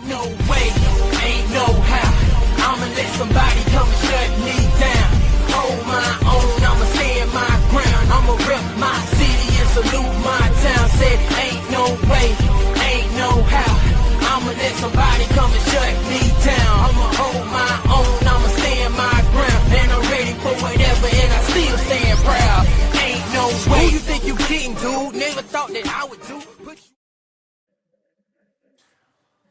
Ain't no way, ain't no how. I'ma let somebody come and shut me down. Hold my own, I'ma stand my ground. I'ma rep my city and salute my town. Said ain't no way, ain't no how. I'ma let somebody come and shut me down. I'ma hold my own, I'ma stand my ground. And I'm ready for whatever, and I still stand proud. Ain't no way. Who you think you kidding, dude? Never thought that I would do.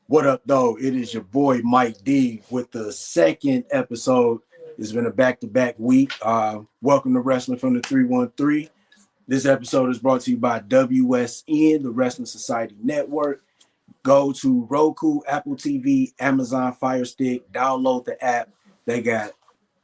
What up, though? It is your boy Mike D with the second episode. It's been a back-to-back week. Welcome to Wrestling from the 313. This episode is brought to you by WSN, the Wrestling Society Network. Go to Roku, Apple TV, Amazon Fire Stick, download the app. They got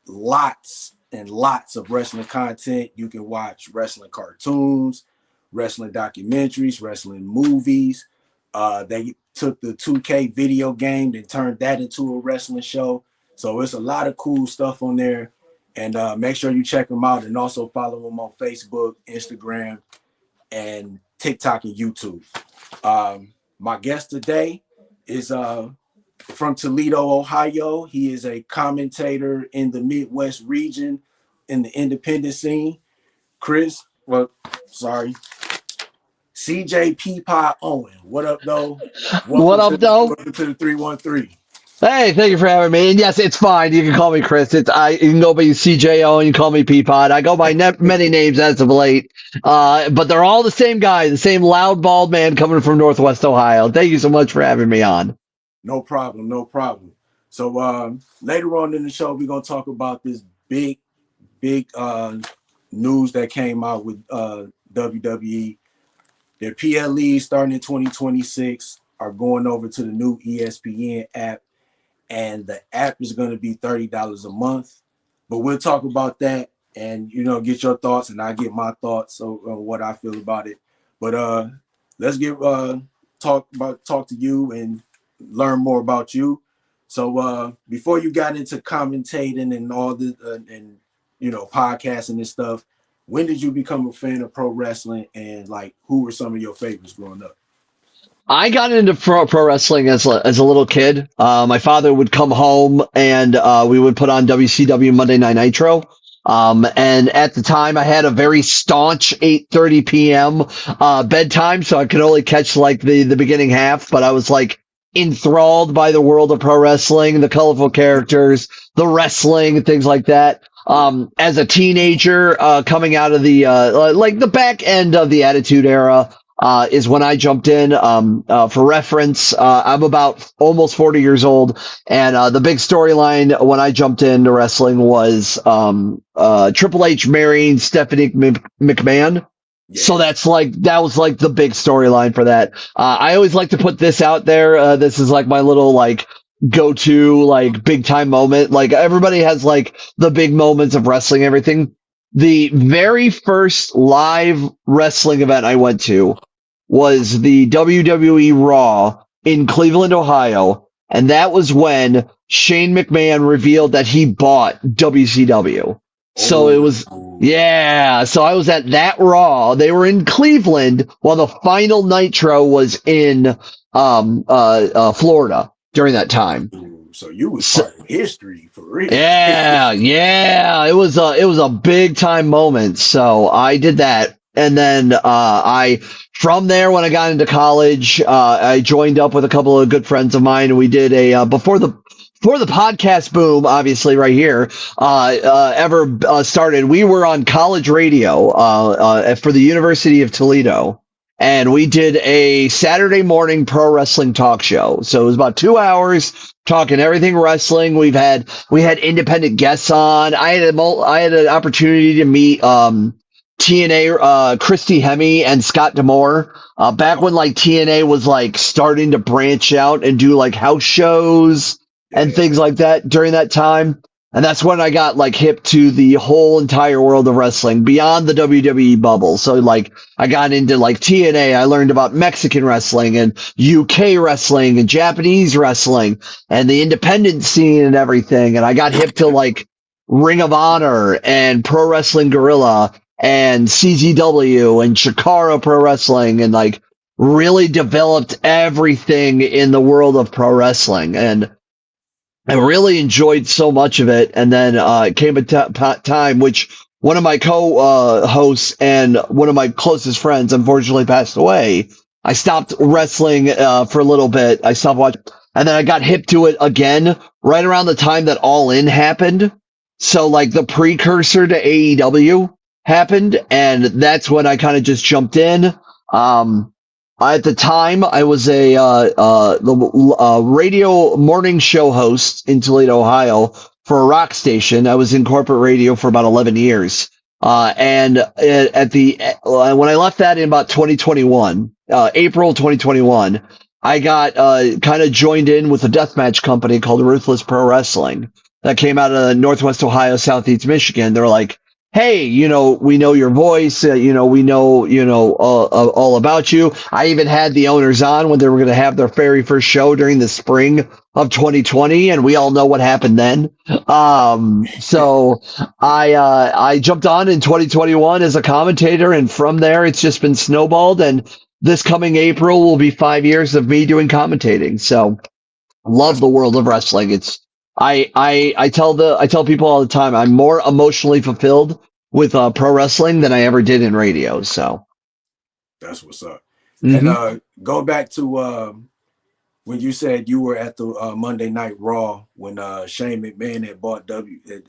lots and lots of wrestling content. You can watch wrestling cartoons, wrestling documentaries, wrestling movies. They took the 2K video game and turned that into a wrestling show. So it's a lot of cool stuff on there. And make sure you check them out and also follow them on Facebook, Instagram, and TikTok and YouTube. My guest today is from Toledo, Ohio. He is a commentator in the Midwest region in the independent scene. CJ Peapod Owen. What up, though? Welcome to the 313. Hey, thank you for having me. And yes, it's fine. You can call me Chris. You can go by CJ Owen. You can call me Peapod. I go by many names as of late, but they're all the same guy, the same loud, bald man coming from Northwest Ohio. Thank you so much for having me on. No problem. So later on in the show, we're gonna talk about this big news that came out with WWE. Their PLEs starting in 2026 are going over to the new ESPN app, and the app is going to be $30 a month. But we'll talk about that and, get your thoughts, and I get my thoughts on what I feel about it. But let's talk to you and learn more about you. So before you got into commentating and all this podcasting and stuff, when did you become a fan of pro wrestling, and who were some of your favorites growing up? I got into pro wrestling as a little kid. My father would come home and we would put on WCW Monday Night Nitro. And at the time I had a very staunch 8:30 p.m. Bedtime, so I could only catch the beginning half, but I was enthralled by the world of pro wrestling, the colorful characters, the wrestling, things like that. As a teenager, coming out of the back end of the Attitude Era, is when I jumped in. For reference, I'm about almost 40 years old, and the big storyline when I jumped into wrestling was Triple H marrying Stephanie McMahon. Yeah. So that was the big storyline for that. I always like to put this out there. This is my little go-to big time moment. Everybody has the big moments of wrestling, everything. The very first live wrestling event I went to was the WWE Raw in Cleveland, Ohio, and that was when Shane McMahon revealed that he bought WCW. So it was, yeah. So I was at that Raw. They were in Cleveland while the final Nitro was in Florida during that time. So you was part of history for real. Yeah. It was a big time moment. So I did that. And then from there, when I got into college, I joined up with a couple of good friends of mine, and we did before the podcast boom, obviously right here, ever started, we were on college radio for the University of Toledo. And we did a Saturday morning pro wrestling talk show. So it was about 2 hours talking everything wrestling. We had independent guests on. I had an opportunity to meet TNA Christy Hemme and Scott D'Amore back when TNA was starting to branch out and do house shows and things like that during that time. And that's when I got hip to the whole entire world of wrestling beyond the WWE bubble. So I got into TNA. I learned about Mexican wrestling and UK wrestling and Japanese wrestling and the independent scene and everything. And I got hip to Ring of Honor and Pro Wrestling Guerrilla and CZW and Chikara Pro Wrestling and really developed everything in the world of pro wrestling. And I really enjoyed so much of it. And then it came a time which one of my co-hosts and one of my closest friends unfortunately passed away. I stopped wrestling for a little bit. I stopped watching, and then I got hip to it again right around the time that All In happened. So like the precursor to AEW happened, and that's when I kind of just jumped in. At the time, I was the radio morning show host in Toledo, Ohio, for a rock station. I was in corporate radio for about 11 years. And at the when I left that in about 2021, April 2021, I got kind of joined in with a deathmatch company called Ruthless Pro Wrestling that came out of Northwest Ohio, Southeast Michigan. They're like, hey, we know your voice, we know, all about you. I even had the owners on when they were going to have their very first show during the spring of 2020, and we all know what happened then. So I jumped on in 2021 as a commentator, and from there it's just been snowballed. And this coming April will be 5 years of me doing commentating. So love the world of wrestling. It's I tell people all the time I'm more emotionally fulfilled with pro wrestling than I ever did in radio. So That's what's up. mhm. And go back to when you said you were at the Monday Night Raw when Shane McMahon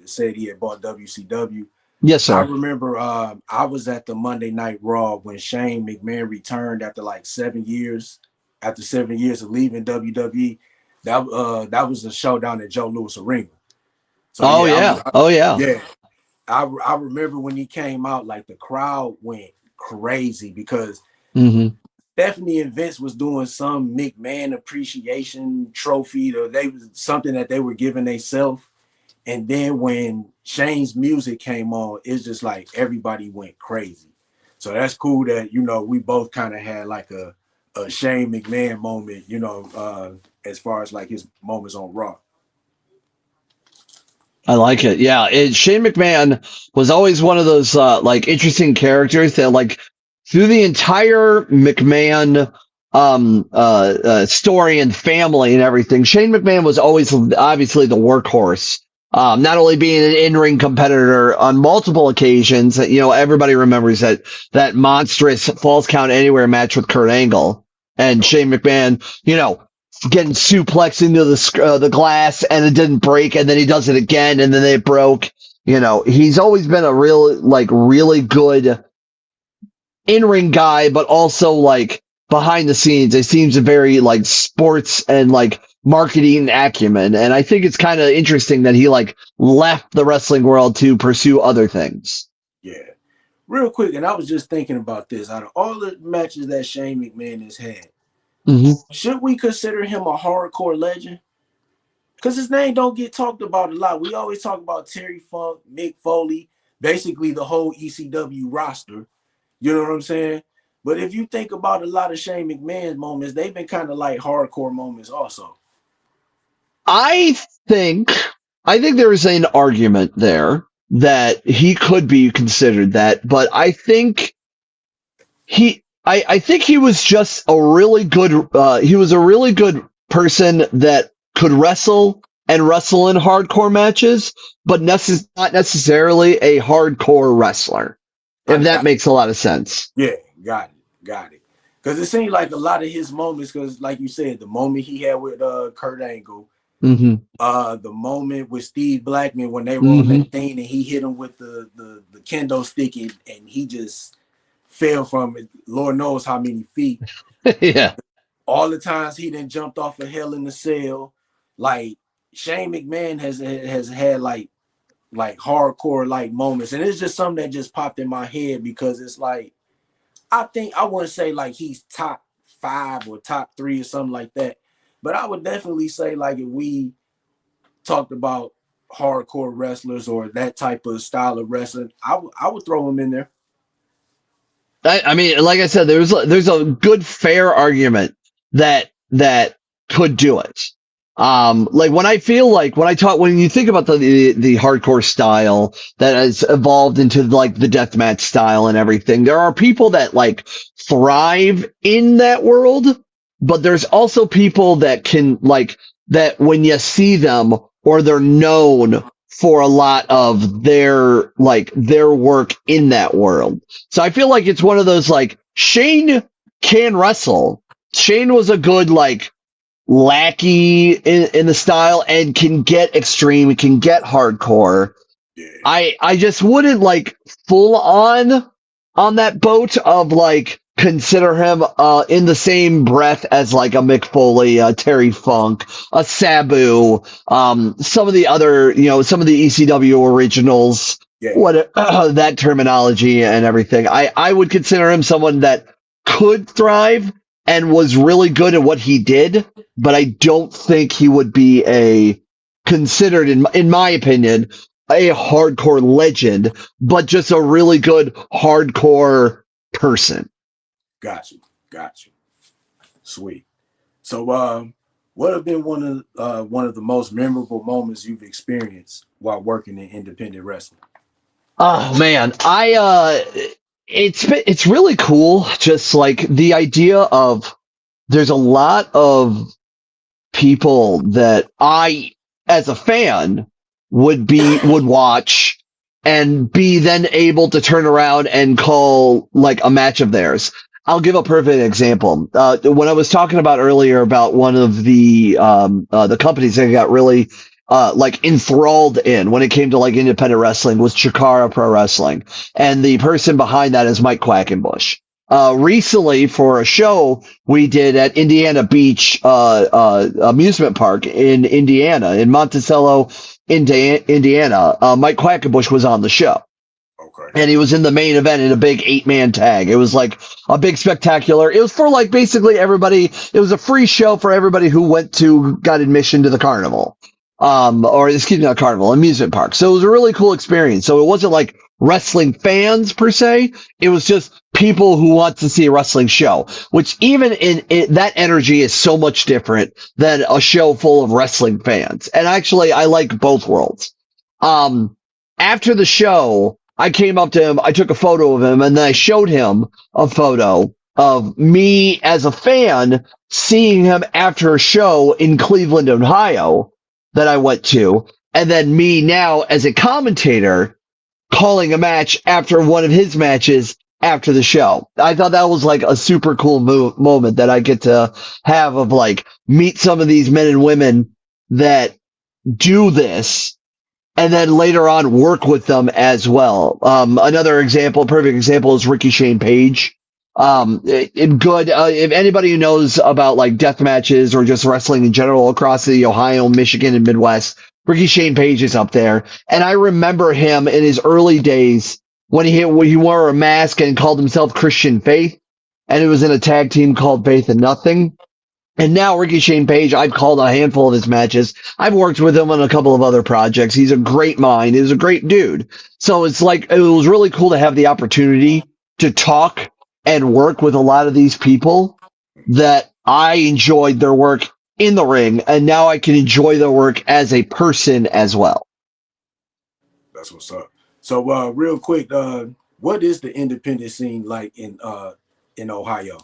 said he had bought WCW. Yes, I sir. remember I was at the Monday Night Raw when Shane McMahon returned after like 7 years. After 7 years of leaving WWE, that was a show down at Joe Louis Arena. So Oh yeah. Oh yeah. yeah, I remember when he came out, like the crowd went crazy because Hmm. Stephanie and Vince was doing some McMahon appreciation trophy, or they was something that they were giving themselves. And then when Shane's music came on, it's just like everybody went crazy. So that's cool that we both kind of had like a Shane McMahon moment, as far as like his moments on Raw. I like it. Yeah, Shane McMahon was always one of those like interesting characters that like through the entire McMahon story and family and everything. Shane McMahon was always obviously the workhorse. Not only being an in-ring competitor on multiple occasions, everybody remembers that monstrous Falls Count Anywhere match with Kurt Angle and Shane McMahon, getting suplexed into the glass and it didn't break, and then he does it again and then it broke. He's always been a really good in-ring guy, but also like behind the scenes, it seems a very like sports and like marketing acumen. And I think it's kind of interesting that he like left the wrestling world to pursue other things. Yeah. Real quick, and I was just thinking about this. Out of all the matches that Shane McMahon has had, should we consider him a hardcore legend? Because his name don't get talked about a lot. We always talk about Terry Funk, Mick Foley, basically the whole ECW roster. You know what I'm saying? But if you think about a lot of Shane McMahon's moments, they've been kind of like hardcore moments also. I think I think there is an argument there that he could be considered that, but I think he was just a really good he was a really good person that could wrestle and wrestle in hardcore matches, but not necessarily a hardcore wrestler. If that makes a lot of sense. Yeah, got it. Because it seemed like a lot of his moments, because like you said, the moment he had with Kurt Angle, Mm-hmm. the moment with Steve Blackman when they were on Mm-hmm. that thing and he hit him with the kendo stick and he just fell from it, Lord knows how many feet. Yeah. All the times he done jumped off of Hell in the Cell, like Shane McMahon has had like hardcore like moments, and it's just something that just popped in my head because it's like I wouldn't say like he's top 5 or top 3 or something like that, but I would definitely say like if we talked about hardcore wrestlers or that type of style of wrestling, I would throw him in there. I mean, like I said, there's a good fair argument that could do it. Like when I feel like when you think about the hardcore style that has evolved into like the deathmatch style and everything, there are people that like thrive in that world, but there's also people that can like that when you see them or they're known for a lot of their work in that world. So I feel like it's one of those like Shane can wrestle. Shane was a good like lackey in the style and can get extreme, can get hardcore. Yeah. I just wouldn't like full on that boat of like consider him in the same breath as like a Mick Foley, Terry Funk, a Sabu, some of the other, some of the ECW originals, Yeah. what that terminology and everything. I would consider him someone that could thrive and was really good at what he did, but I don't think he would be considered in my opinion a hardcore legend, but just a really good hardcore person. Got you. Sweet. So, what have been one of the most memorable moments you've experienced while working in independent wrestling? Oh man, it's really cool. Just like the idea of there's a lot of people that I, as a fan, would watch and be then able to turn around and call like a match of theirs. I'll give a perfect example. When I was talking about earlier about one of the companies that got really like enthralled in when it came to like independent wrestling was Chikara Pro Wrestling, and the person behind that is Mike Quackenbush. Recently for a show we did at Indiana Beach amusement park in Indiana, in Monticello, Indiana, Mike Quackenbush was on the show. Okay. And he was in the main event in a big 8-man tag. It was like a big spectacular. It was for like basically everybody. It was a free show for everybody who got admission to the carnival. Or excuse me, not carnival, amusement park. So it was a really cool experience. So it wasn't like wrestling fans per se. It was just people who want to see a wrestling show, which even in that energy is so much different than a show full of wrestling fans. And actually, I like both worlds. After the show, I came up to him, I took a photo of him, and then I showed him a photo of me as a fan seeing him after a show in Cleveland, Ohio that I went to, and then me now as a commentator calling a match after one of his matches after the show. I thought that was like a super cool moment that I get to have of like meet some of these men and women that do this and then later on work with them as well. Another example, perfect example is Ricky Shane Page. If anybody who knows about like death matches or just wrestling in general across the Ohio, Michigan, and Midwest, Ricky Shane Page is up there. And I remember him in his early days when he wore a mask and called himself Christian Faith, and it was in a tag team called Faith and Nothing. And now Ricky Shane Page, I've called a handful of his matches. I've worked with him on a couple of other projects. He's a great mind. He's a great dude. So it's like, it was really cool to have the opportunity to talk and work with a lot of these people that I enjoyed their work in the ring. And now I can enjoy their work as a person as well. That's what's up. So, real quick, what is the independent scene like in Ohio?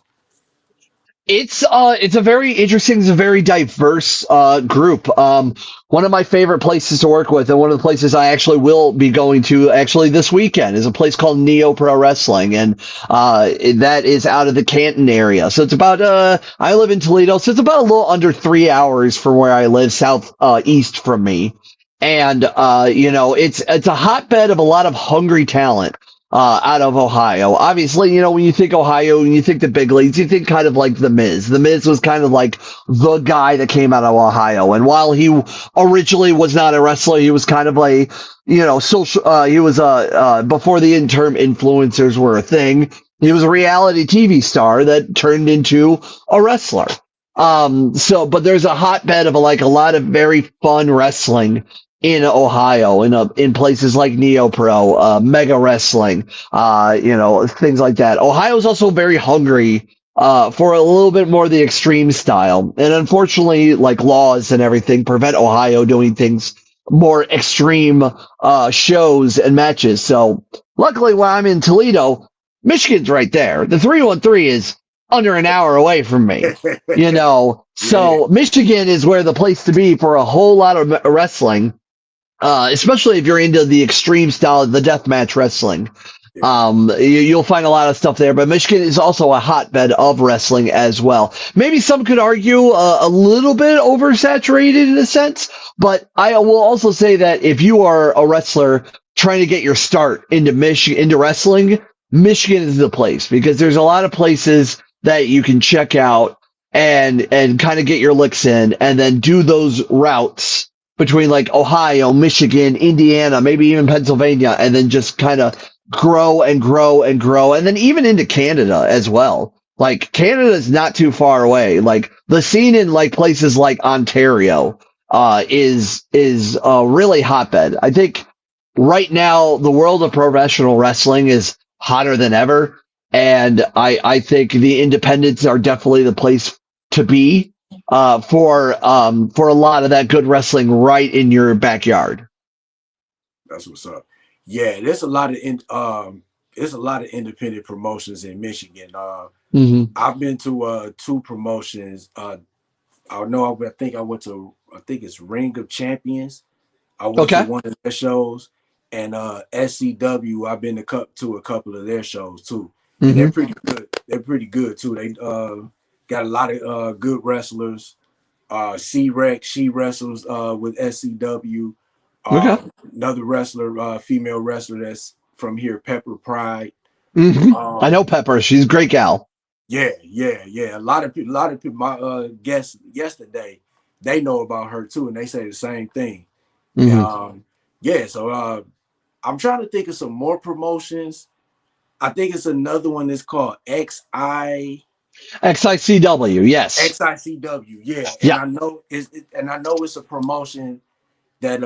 It's a very interesting, it's a very diverse group. One of my favorite places to work with, and one of the places I actually will be going to actually this weekend, is a place called Neo Pro Wrestling, and that is out of the Canton area. So it's about I live in Toledo, so it's about a little under 3 hours from where I live, east from me. And it's a hotbed of a lot of hungry talent. Out of Ohio. Obviously, when you think Ohio and you think the big leagues, you think kind of like The Miz. The Miz was kind of like the guy that came out of Ohio. And while he originally was not a wrestler, he was kind of a, social, he was before the term influencers were a thing, he was a reality TV star that turned into a wrestler. But there's a hotbed of a lot of very fun wrestling in Ohio, in places like Neo Pro, Mega Wrestling, things like that. Ohio is also very hungry for a little bit more of the extreme style. And unfortunately, like laws and everything prevent Ohio doing things more extreme shows and matches. So luckily, when I'm in Toledo, Michigan's right there. The 313 is under an hour away from me. Yeah, So Michigan is where the place to be for a whole lot of wrestling, especially if you're into the extreme style, the deathmatch wrestling. yeah. You'll find a lot of stuff there, but Michigan is also a hotbed of wrestling as well. Maybe some could argue a little bit oversaturated in a sense, but I will also say that if you are a wrestler trying to get your start into wrestling, Michigan is the place because there's a lot of places that you can check out and kind of get your licks in and then do those routes between like Ohio, Michigan, Indiana, maybe even Pennsylvania, and then just kind of grow and grow and grow, and then even into Canada as well. Like Canada is not too far away. Like the scene in like places like Ontario is a really hotbed. I think right now the world of professional wrestling is hotter than ever, and I think the independents are definitely the place to be for a lot of that good wrestling right in your backyard. That's what's up. Yeah, there's a lot of independent promotions in Michigan. Mm-hmm. I've been to two promotions. I think I went to, I think it's Ring of Champions. I went to Okay. one of their shows, and SCW. I've been to a couple of their shows too, and they're Mm-hmm. pretty good. They're pretty good too. They got a lot of good wrestlers. C-Rex, she wrestles with SCW. Okay. Another wrestler, female wrestler that's from here, Pepper Pride. Mm-hmm. I know Um, Pepper. She's a great gal. yeah. A lot of people. My guests yesterday, they know about her too, and they say the same thing. Mm-hmm. Yeah, so I'm trying to think of some more promotions. I think it's another one that's called XICW. Yes. XICW. Yeah, and Yeah. I know it's a promotion that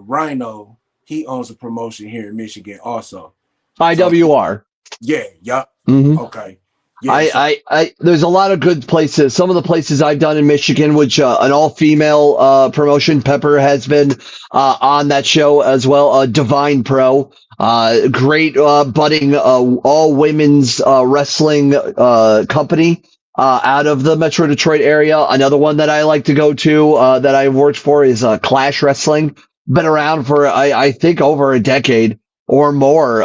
Rhino, he owns a promotion here in Michigan also. So IWR. yeah, yup. Mm-hmm. Okay. Yeah, so There's a lot of good places. Some of the places I've done in Michigan, which an all-female promotion, Pepper has been on that show as well. Divine Pro, great budding all-women's wrestling company out of the Metro Detroit area. Another one that I like to go to that I've worked for is Clash Wrestling. Been around for I think over a decade or more,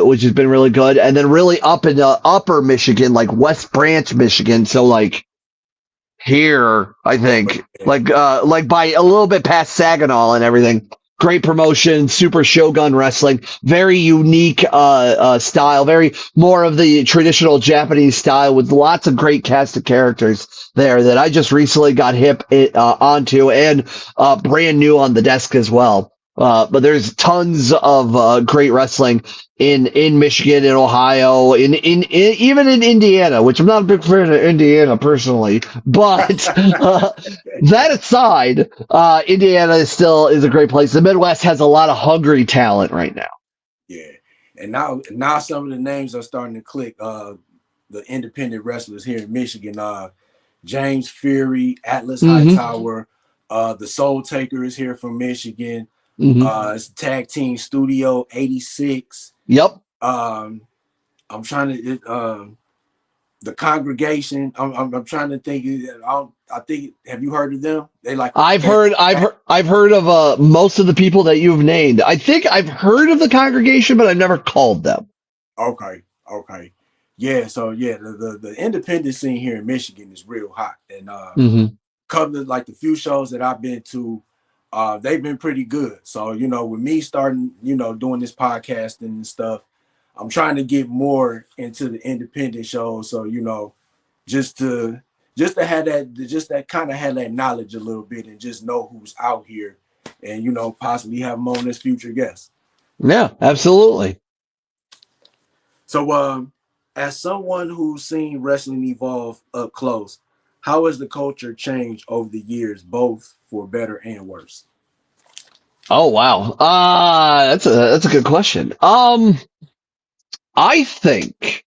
which has been really good. And then really up in upper Michigan, like West Branch, Michigan. So like here, I think, yeah, like by a little bit past Saginaw and everything. Great promotion, Super Shogun Wrestling, very unique style, very more of the traditional Japanese style with lots of great cast of characters there that I just recently got hip onto and brand new on the desk as well. But there's tons of great wrestling in Michigan, in Ohio, in even in Indiana, which I'm not a big fan of Indiana personally, but that aside, Indiana is a great place. The Midwest has a lot of hungry talent right now. yeah. And now some of the names are starting to click. The independent wrestlers here in Michigan, James Fury, Atlas Hmm. Hightower, the Soul Taker is here from Michigan. Hmm. It's Tag Team Studio 86. Yep. Um, I'm trying to the congregation. I'm trying to think. I think, have you heard of them? They like I've heard of most of the people that you've named. I think I've heard of the congregation, but I've never called them. Okay. Yeah, so yeah, the independent scene here in Michigan is real hot. And Hmm. couple of like the few shows that I've been to, they've been pretty good. So, with me starting, doing this podcast and stuff, I'm trying to get more into the independent shows. So, just to have that kind of have that knowledge a little bit and just know who's out here and possibly have them on as future guests. Yeah, absolutely. So as someone who's seen wrestling evolve up close, how has the culture changed over the years, both for better and worse? Oh wow. That's a good question. I think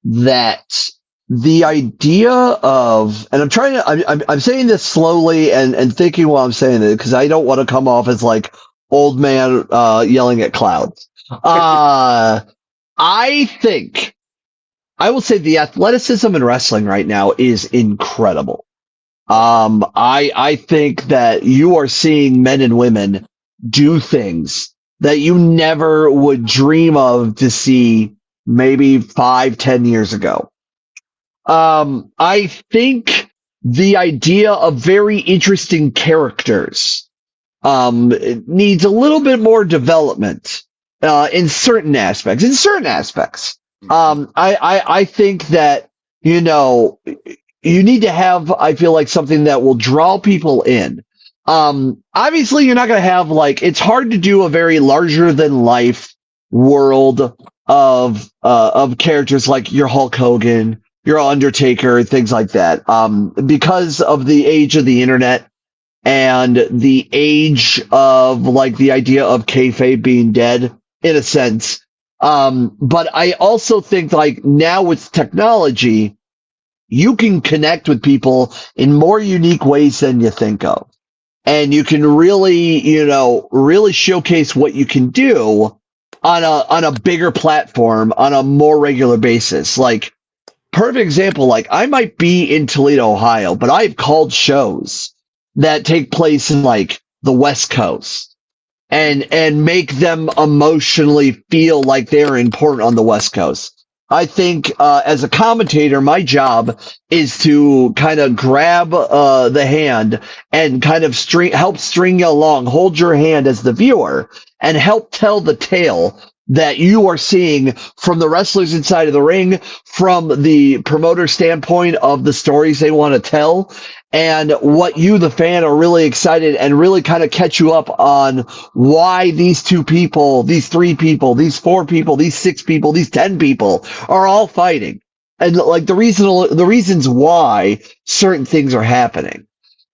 that the idea of, and I'm trying to, I'm saying this slowly and thinking while I'm saying it because I don't want to come off as like old man yelling at clouds. I think I will say the athleticism in wrestling right now is incredible. I think that you are seeing men and women do things that you never would dream of to see maybe 5, 10 years ago. I think the idea of very interesting characters it needs a little bit more development in certain aspects. In certain aspects, I think that you know you need to have. I feel like something that will draw people in. Obviously, you're not going to have like it's hard to do a very larger than life world of characters like your Hulk Hogan, your Undertaker, things like that. Because of the age of the internet and the age of like the idea of kayfabe being dead in a sense. But I also think like now with technology, you can connect with people in more unique ways than you think of. And you can really, really showcase what you can do on a bigger platform on a more regular basis. Like perfect example, like I might be in Toledo, Ohio, but I've called shows that take place in like the West Coast and make them emotionally feel like they're important on the West Coast. I think as a commentator, my job is to kind of grab the hand and kind of help string you along, hold your hand as the viewer, and help tell the tale that you are seeing from the wrestlers inside of the ring, from the promoter standpoint of the stories they want to tell, and what you, the fan, are really excited and really kind of catch you up on why these 2 people, these 3 people, these 4 people, these 6 people, these 10 people are all fighting. And like the reasons why certain things are happening.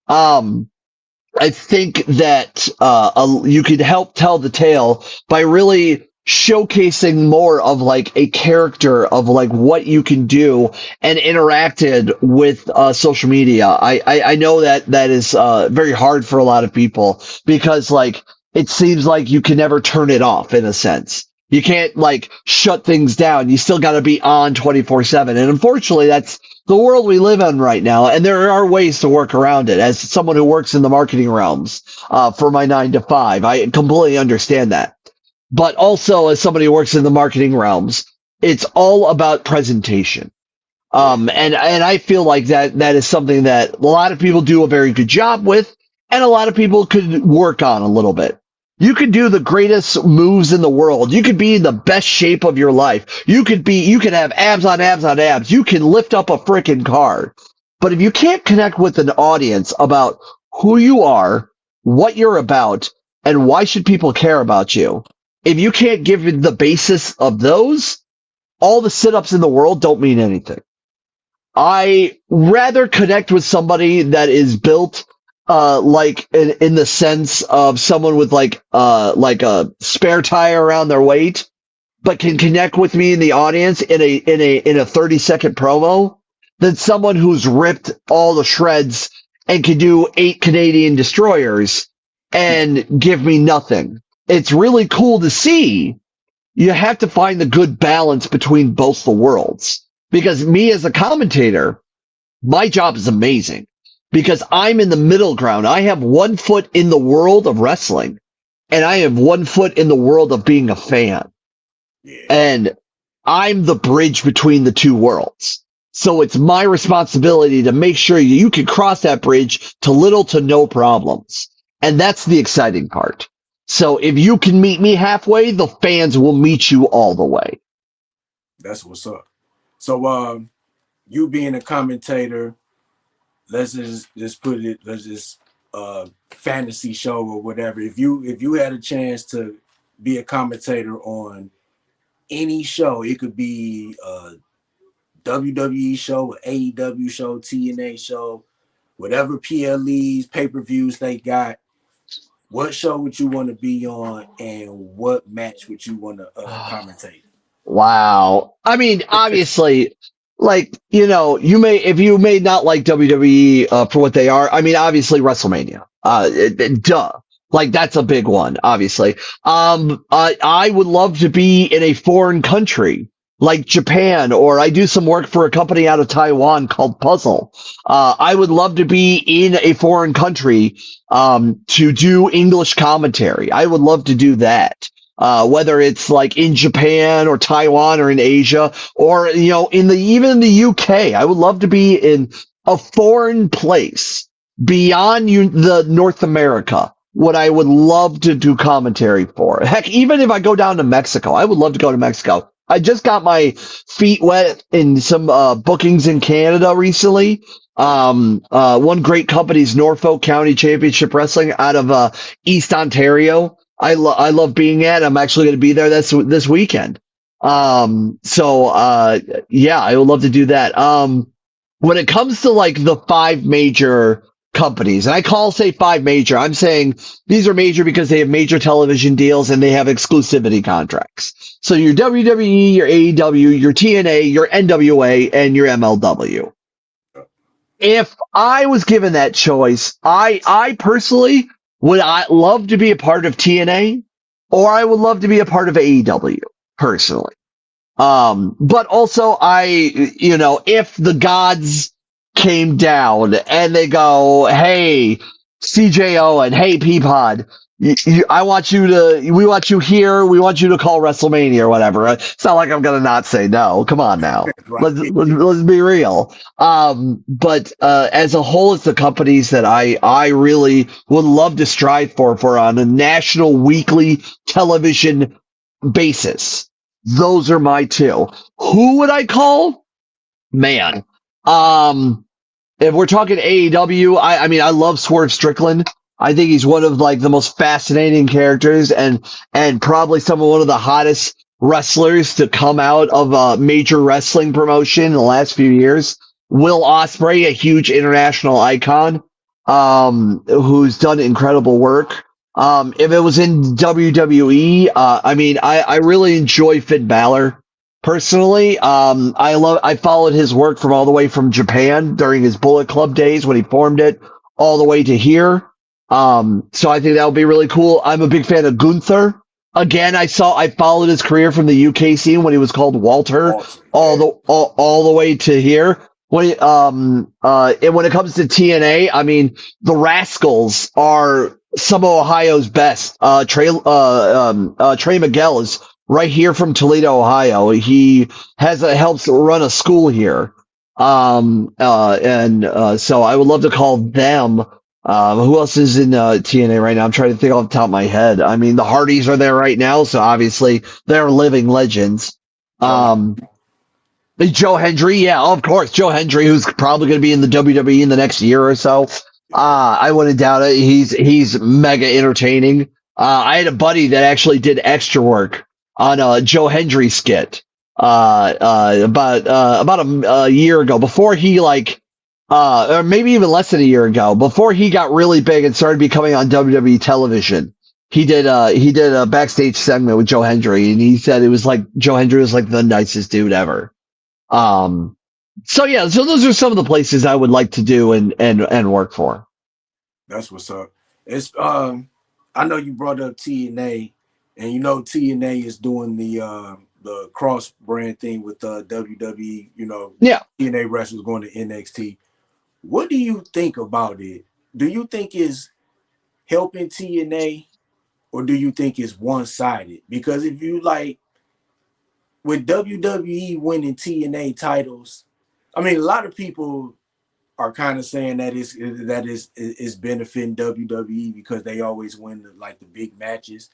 I think that you could help tell the tale by really showcasing more of like a character of like what you can do and interacted with social media. I know that is very hard for a lot of people because like it seems like you can never turn it off in a sense. You can't like shut things down. You still got to be on 24/7. And unfortunately, that's the world we live in right now. And there are ways to work around it. As someone who works in the marketing realms for my 9 to 5, I completely understand that. But also as somebody who works in the marketing realms, it's all about presentation. And I feel like that is something that a lot of people do a very good job with, and a lot of people could work on a little bit. You could do the greatest moves in the world. You could be in the best shape of your life. You could have abs on abs on abs. You can lift up a freaking car. But if you can't connect with an audience about who you are, what you're about, and why should people care about you, if you can't give the basis of those, all the sit-ups in the world don't mean anything. I rather connect with somebody that is built like in the sense of someone with like a spare tire around their waist, but can connect with me in the audience in a 30-second promo than someone who's ripped all the shreds and can do 8 Canadian destroyers and give me nothing. It's really cool to see. You have to find the good balance between both the worlds. Because me as a commentator, my job is amazing. Because I'm in the middle ground. I have 1 foot in the world of wrestling, and I have 1 foot in the world of being a fan. Yeah. And I'm the bridge between the 2 worlds. So it's my responsibility to make sure you can cross that bridge to little to no problems. And that's the exciting part. So if you can meet me halfway, the fans will meet you all the way. That's what's up. So you being a commentator, let's just put it, let's just fantasy show or whatever. If you had a chance to be a commentator on any show, it could be a WWE show, an AEW show, TNA show, whatever PLEs, pay-per-views they got, what show would you want to be on, and what match would you want to commentate? Wow. I mean, obviously, like, if you may not like WWE for what they are. I mean, obviously WrestleMania, duh. Like that's a big one, obviously. I would love to be in a foreign country like Japan, or I do some work for a company out of Taiwan called Puzzle. I would love to be in a foreign country to do English commentary. I would love to do that. Whether it's like in Japan or Taiwan or in Asia or, even in the UK, I would love to be in a foreign place beyond the North America. What I would love to do commentary for. Heck, even if I go down to Mexico, I would love to go to Mexico. I just got my feet wet in some bookings in Canada recently. One great company is Norfolk County Championship Wrestling out of East Ontario. I love being at. I'm actually going to be there this weekend. Yeah, I would love to do that. When it comes to like the five major companies, and say five major, I'm saying these are major because they have major television deals and they have exclusivity contracts. So your WWE, your AEW, your TNA, your NWA, and your MLW. If I was given that choice, I personally would I love to be a part of TNA, or I would love to be a part of AEW personally. But also if the gods came down and they go, hey, CJ Owen, hey, Peapod, we want you here. We want you to call WrestleMania or whatever. It's not like I'm going to not say no. Come on now. Right. Let's be real. But as a whole, it's the companies that I really would love to strive for on a national weekly television basis. Those are my two. Who would I call? Man. If we're talking AEW, I mean, I love Swerve Strickland. I think he's one of like the most fascinating characters and probably one of the hottest wrestlers to come out of a major wrestling promotion in the last few years. Will Ospreay, a huge international icon, who's done incredible work. If it was in WWE, I really enjoy Finn Balor. Personally, I followed his work from all the way from Japan during his Bullet Club days when he formed it, all the way to here. So I think that would be really cool. I'm a big fan of Gunther. Again, I followed his career from the UK scene when he was called Walter, all the way to here. And when it comes to TNA, I mean, the Rascals are some of Ohio's best. Trey Miguel is right here from Toledo, Ohio. He helps run a school here. So I would love to call them. Who else is in TNA right now? I'm trying to think off the top of my head. I mean, the Hardys are there right now, so obviously they're living legends. Joe Hendry, yeah, of course, Joe Hendry, who's probably going to be in the WWE in the next year or so. I wouldn't doubt it. He's mega entertaining. I had a buddy that actually did extra work on a Joe Hendry skit about a year ago, before he or maybe even less than a year ago, before he got really big and started becoming on WWE television. He did a backstage segment with Joe Hendry, and he said it was like Joe Hendry was like the nicest dude ever. So those are some of the places I would like to do and work for. That's what's up. It's I know you brought up TNA, and TNA is doing the cross brand thing with WWE. Yeah. TNA wrestlers going to NXT. What do you think about it? Do you think it's helping TNA, or do you think it's one-sided? Because if you with WWE winning TNA titles, I mean, a lot of people are kind of saying that is benefiting WWE because they always win the big matches.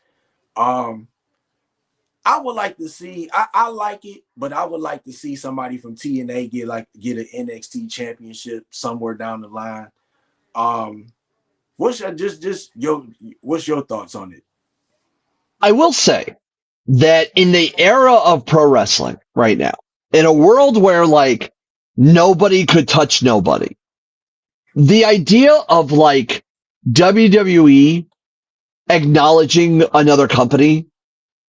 I would like to see. I like it, but I would like to see somebody from TNA get an NXT championship somewhere down the line. What's your thoughts on it? I will say that in the era of pro wrestling right now, in a world where nobody could touch nobody, the idea of WWE acknowledging another company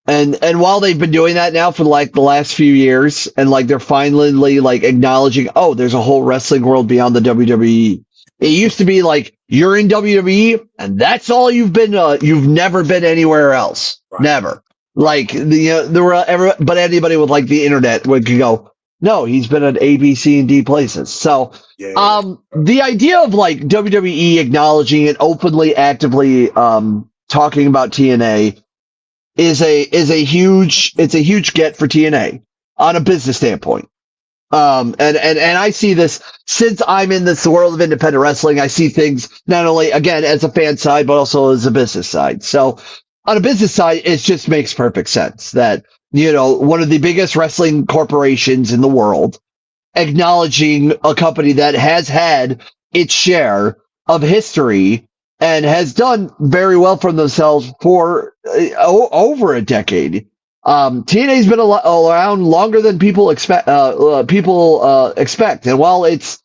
And while they've been doing that now for like the last few years, and like they're finally like acknowledging, oh, there's a whole wrestling world beyond the WWE. It used to be like you're in WWE and that's all you've been. You've never been anywhere else. Right. Never. Like there were but anybody with like the internet would go, no, he's been at A, B, C, and D places. So Yeah. the idea of like WWE acknowledging it openly, actively talking about TNA is a huge get for TNA on a business standpoint. And I see this since I'm in this world of independent wrestling. I see things not only again as a fan side, but also as a business side. So on a business side, it just makes perfect sense that, one of the biggest wrestling corporations in the world acknowledging a company that has had its share of history and has done very well for themselves for over a decade. TNA's been around longer than people expect. Expect, and while it's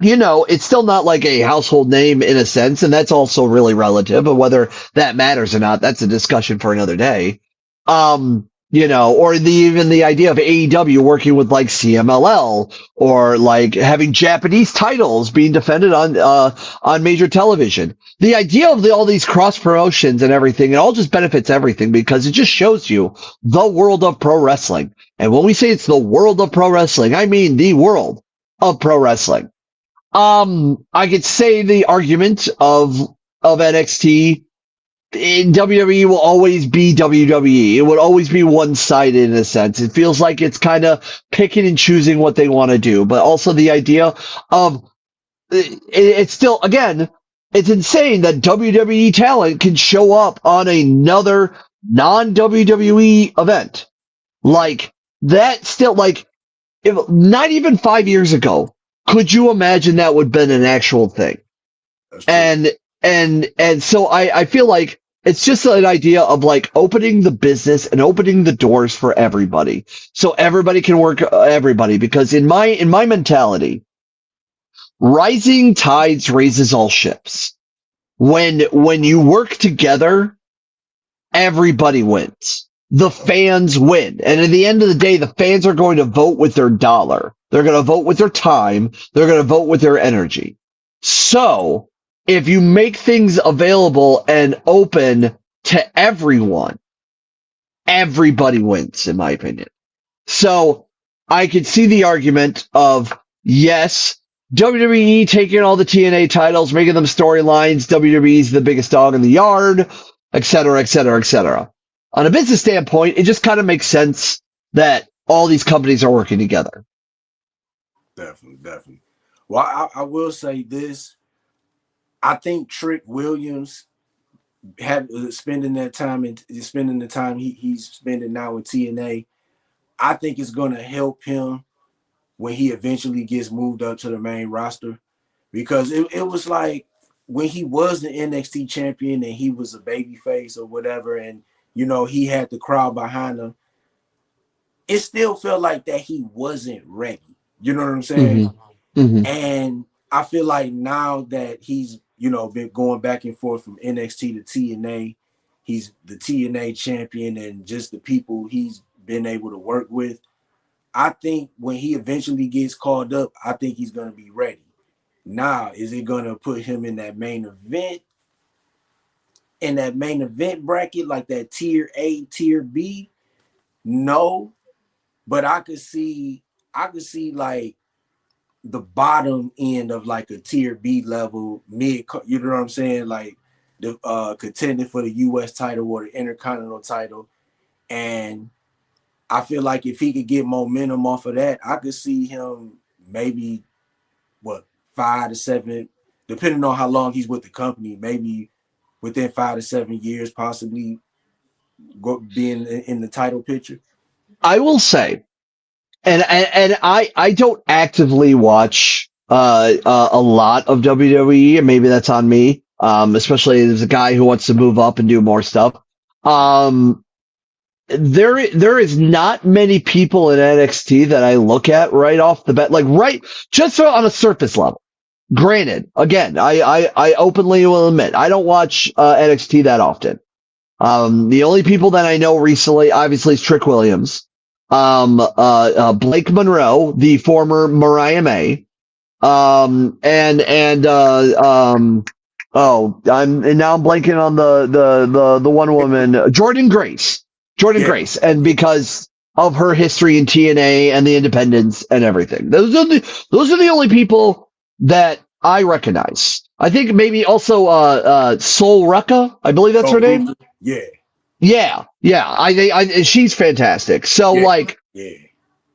it's still not like a household name in a sense, and that's also really relative. And whether that matters or not, that's a discussion for another day. Or even the idea of AEW working with like CMLL, or like having Japanese titles being defended on major television. The idea of all these cross promotions and everything, it all just benefits everything because it just shows you the world of pro wrestling. And when we say it's the world of pro wrestling, I mean the world of pro wrestling. I could say the argument of NXT in WWE will always be WWE. It would always be one-sided in a sense. It feels like it's kind of picking and choosing what they want to do, but also the idea of it's still, again, it's insane that WWE talent can show up on another non-WWE event. Like that still, like, if not even 5 years ago, could you imagine that would have been an actual thing? And so I feel like it's just an idea of like opening the business and opening the doors for everybody, so everybody can work everybody. Because in my mentality, rising tides raises all ships. When you work together, everybody wins. The fans win, and at the end of the day, the fans are going to vote with their dollar. They're going to vote with their time. They're going to vote with their energy. So if you make things available and open to everyone, everybody wins, in my opinion. So I could see the argument of, yes, WWE taking all the TNA titles, making them storylines, WWE's the biggest dog in the yard, et cetera, et cetera, et cetera. On a business standpoint, it just kind of makes sense that all these companies are working together. Definitely. Well, I will say this. I think Trick Williams spending the time he's spending now with TNA, I think it's going to help him when he eventually gets moved up to the main roster, because it was like when he was the NXT champion and he was a babyface or whatever, and he had the crowd behind him, it still felt like that he wasn't ready. You know what I'm saying? Mm-hmm. Mm-hmm. And I feel like now that he's been going back and forth from NXT to TNA, he's the TNA champion, and just the people he's been able to work with, I think when he eventually gets called up, I think he's going to be ready. Now, is it going to put him in that main event? In that main event bracket, like that tier A, tier B? No. But I could see like the bottom end of like a tier B level mid, you know what I'm saying? Like the contending for the US title or the Intercontinental title. And I feel like if he could get momentum off of that, I could see him maybe 5 to 7, depending on how long he's with the company, maybe within 5 to 7 years, possibly being in the title picture. I will say, and I don't actively watch a lot of WWE, and maybe that's on me, especially as a guy who wants to move up and do more stuff. There is not many people in NXT that I look at right off the bat, like right just on a surface level. Granted, again, I openly will admit I don't watch NXT that often. The only people that I know recently, obviously, is Trick Williams, Blake Monroe, the former Mariah May, and now I'm blanking on the one woman, Jordan Yeah, Grace, and yeah. because of her history in TNA and the Independents and everything, those are the only people that I recognize. I think maybe also Sol Rucka, I believe that's her So name. yeah, Yeah, she's fantastic. So yeah, like yeah.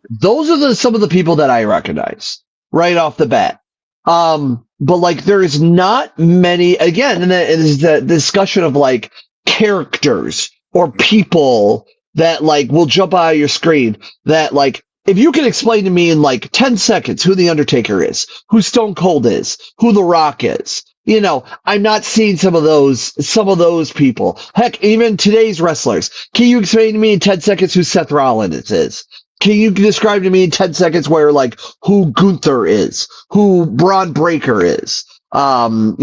those are some of the people that I recognize right off the bat. But like there is not many again, and it is the discussion of like characters or people that like will jump out of your screen that like if you can explain to me in like 10 seconds who the Undertaker is, who Stone Cold is, who The Rock is, I'm not seeing some of those people. Heck, even today's wrestlers. Can you explain to me in 10 seconds who Seth Rollins is? Can you describe to me in 10 seconds who Gunther is, who Braun Breaker is, who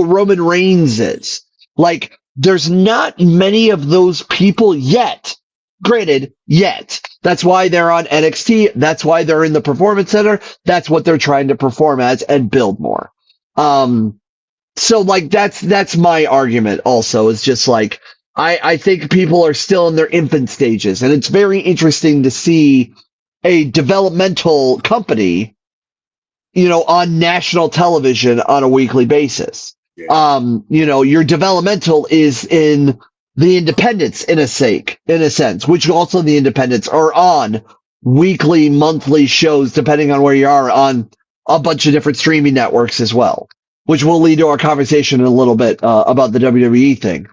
Roman Reigns is? Like, there's not many of those people yet. Granted, yet. That's why they're on NXT. That's why they're in the Performance Center. That's what they're trying to perform as and build more. So like that's my argument also is just like I think people are still in their infant stages, and it's very interesting to see a developmental company, on national television on a weekly basis. Yeah. Your developmental is in the independents in a sense, which also the independents are on weekly, monthly shows, depending on where you are on a bunch of different streaming networks as well, which will lead to our conversation in a little bit about the WWE thing.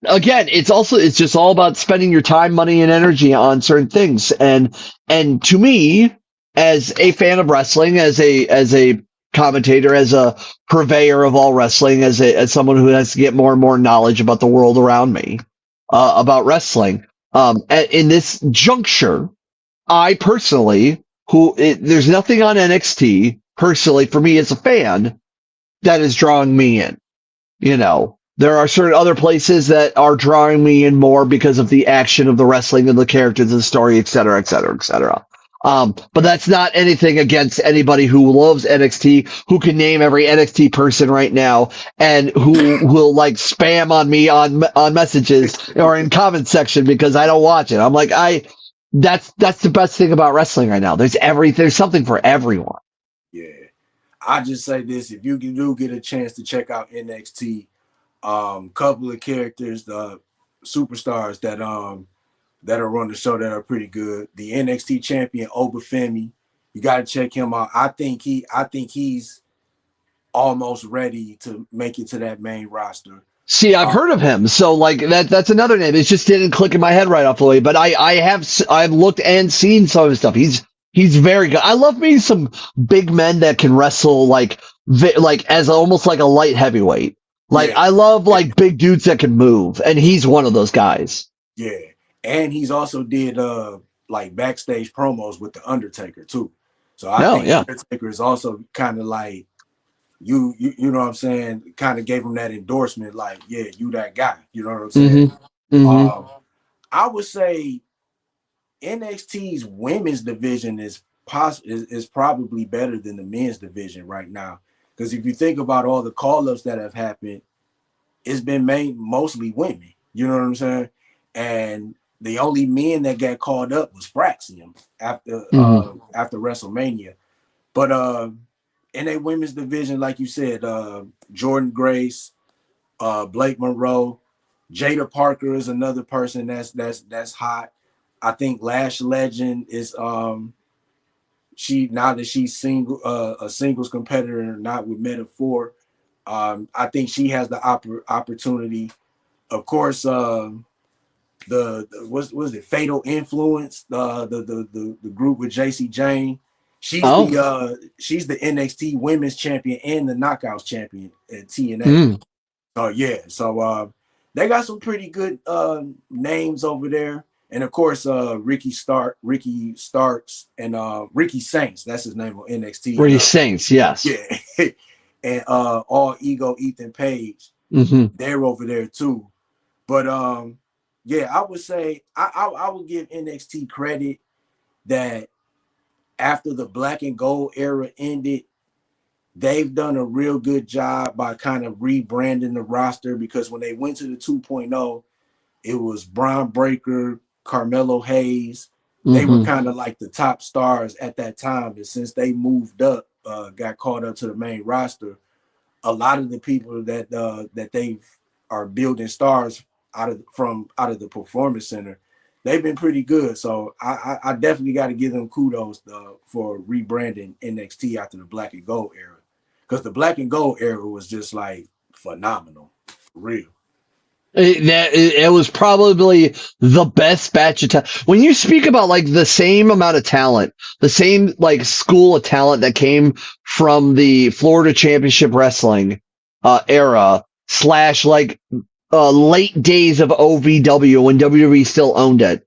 Again, it's just all about spending your time, money, and energy on certain things. And to me, as a fan of wrestling, as a commentator, as a purveyor of all wrestling, as someone who has to get more and more knowledge about the world around me, about wrestling, in this juncture, I personally, there's nothing on NXT personally for me as a fan that is drawing me in. There are certain other places that are drawing me in more because of the action of the wrestling and the characters and the story, et cetera, et cetera, et cetera. But that's not anything against anybody who loves NXT, who can name every NXT person right now, and who will like spam on me on messages or in comment section because I don't watch it. I'm like, that's the best thing about wrestling right now. There's something for everyone. Yeah. I just say this: if you do get a chance to check out NXT, couple of characters, the superstars that are on the show that are pretty good. The NXT champion Obafemi, you got to check him out. I think he's almost ready to make it to that main roster. See, I've heard of him, so like that's another name. It just didn't click in my head right off the way. But I've looked and seen some of his stuff. He's very good. I love me some big men that can wrestle like as almost like a light heavyweight. Like Yeah. I love like big dudes that can move, and he's one of those guys. Yeah, and he's also did like backstage promos with the Undertaker too. So I think Undertaker is also kind of like you know what I'm saying, kind of gave him that endorsement, like, yeah, you that guy. You know what I'm saying? I would say NXT's women's division is probably better than the men's division right now. Because if you think about all the call-ups that have happened, it's been made mostly women. You know what I'm saying? And the only men that got called up was Fraxium after WrestleMania. But in a women's division, like you said, Jordan Grace, Blake Monroe, Jada Parker is another person that's hot. I think Lash Legend is now that she's single, a singles competitor, not with Meta-4. I think she has the opportunity. Of course, the what's it? Fatal Influence, the group with JC Jane. She's the NXT Women's Champion and the Knockouts Champion at TNA. So they got some pretty good names over there. And of course, Ricky Starks, and Ricky Saints. That's his name on NXT. Ricky Saints, yes. Yeah. And All Ego Ethan Page. Mm-hmm. They're over there too. But yeah, I would say I would give NXT credit that after the black and gold era ended, they've done a real good job by kind of rebranding the roster, because when they went to the 2.0, it was Braun Breaker, Carmelo Hayes. They were Mm-hmm. kind of like the top stars at that time. And since they moved up, got caught up to the main roster, a lot of the people that they are building stars out of the performance center, they've been pretty good. So I definitely got to give them kudos for rebranding NXT after the black and gold era, because the black and gold era was just like phenomenal, for real. It was probably the best batch of talent. When you speak about like the same amount of talent, the same like school of talent that came from the Florida Championship Wrestling era slash like late days of OVW when WWE still owned it,